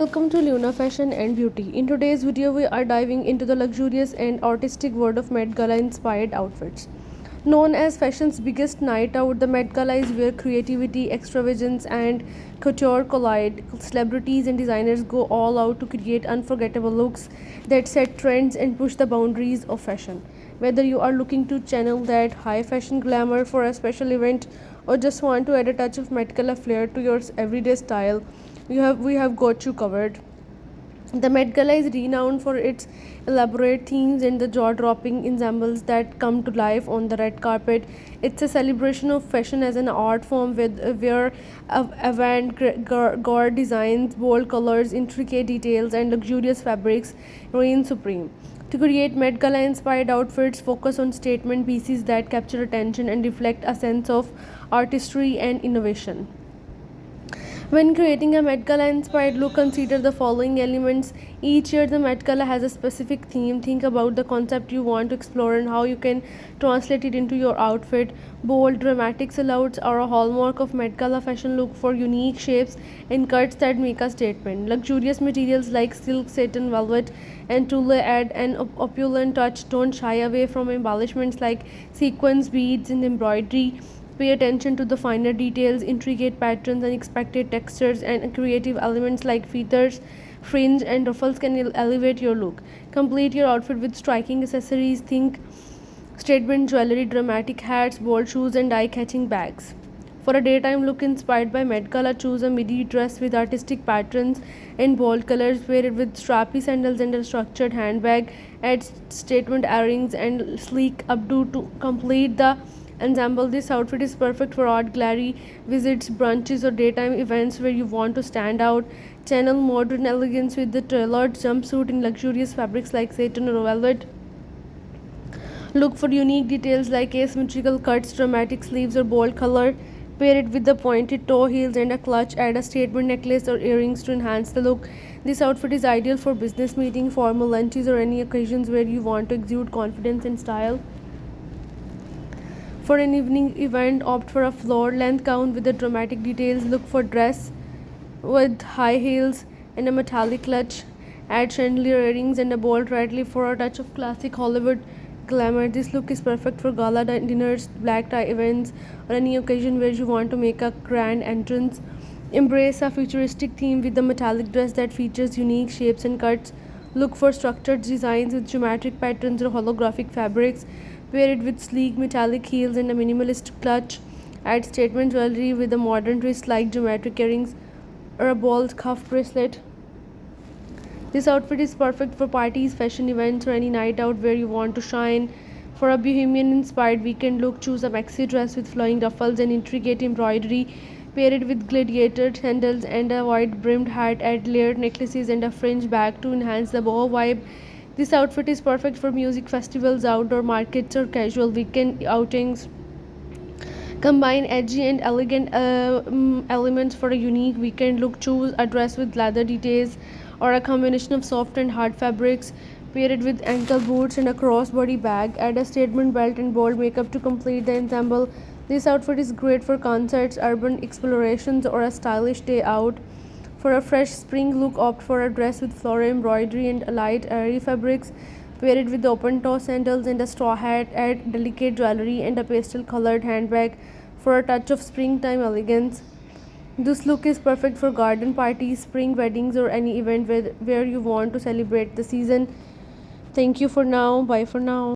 welcome to Luna Fashion and Beauty. In today's video, we are diving into the luxurious and artistic world of Met Gala inspired outfits. Known as fashion's biggest night out, the Met Gala is where creativity, extravagance, and couture collide. Celebrities and designers go all out to create unforgettable looks that set trends and push the boundaries of fashion. Whether you are looking to channel that high fashion glamour for a special event or just want to add a touch of Met Gala flair to your everyday style, we have got you covered. The Met Gala is renowned for its elaborate themes and the jaw-dropping ensembles that come to life on the red carpet. It's a celebration of fashion as an art form where avant-garde designs, bold colors, intricate details, and luxurious fabrics reign supreme. To create Met Gala inspired outfits, focus on statement pieces that capture attention and reflect a sense of artistry and innovation. When creating a Met Gala inspired look, consider the following elements. Each year, the Met Gala has a specific theme. Think about the concept you want to explore and how you can translate it into your outfit. Bold, dramatic silhouettes are a hallmark of Met Gala fashion. Look for unique shapes and cuts that make a statement. Luxurious materials like silk, satin, velvet, and tulle add an opulent touch. Don't shy away from embellishments like sequins, beads, and embroidery. Pay attention to the finer details, intricate patterns, unexpected textures, and creative elements like feathers, fringe, and ruffles can elevate your look. Complete your outfit with striking accessories. Think statement jewelry, dramatic hats, bold shoes, and eye-catching bags. For a daytime look inspired by Met Gala, choose a midi dress with artistic patterns and bold colors. Wear it with strappy sandals and a structured handbag. Add statement earrings and sleek updo to complete the ensemble. This outfit is perfect for art gallery visits, brunches, or daytime events where you want to stand out. Channel modern elegance with the tailored jumpsuit in luxurious fabrics like satin or velvet. Look for unique details like asymmetrical cuts, dramatic sleeves, or bold color. Pair it with the pointed toe heels and a clutch. Add a statement necklace or earrings to enhance the look. This outfit is ideal for business meetings, formal lunches, or any occasions where you want to exude confidence and style. For an evening event, opt for a floor length gown with the dramatic details. Look for dress with high heels and a metallic clutch. Add chandelier earrings and a bold red leaf for a touch of classic Hollywood glamour. This look is perfect for gala dinners, black tie events, or any occasion where you want to make a grand entrance. Embrace a futuristic theme with a metallic dress that features unique shapes and cuts. Look for structured designs with geometric patterns or holographic fabrics. Wear it with sleek metallic heels and a minimalist clutch. Add statement jewelry with a modern twist like geometric earrings or a bold cuff bracelet. This outfit is perfect for parties, fashion events, or any night out where you want to shine. For a bohemian inspired weekend look, choose a maxi dress with flowing ruffles and intricate embroidery. Pair it with gladiator sandals and a wide brimmed hat. Add layered necklaces and a fringe bag to enhance the boho vibe. This outfit is perfect for music festivals, outdoor markets, or casual weekend outings. Combine edgy and elegant elements for a unique weekend look. Choose a dress with leather details or a combination of soft and hard fabrics. Pair it with ankle boots and a crossbody bag. Add a statement belt and bold makeup to complete the ensemble. This outfit is great for concerts, urban explorations, or a stylish day out. For a fresh spring look, opt for a dress with floral embroidery and light airy fabrics. Wear it with open toe sandals and a straw hat. Add delicate jewelry and a pastel colored handbag for a touch of springtime elegance. This look is perfect for garden parties, spring weddings, or any event where you want to celebrate the season. Thank you for now. Bye for now.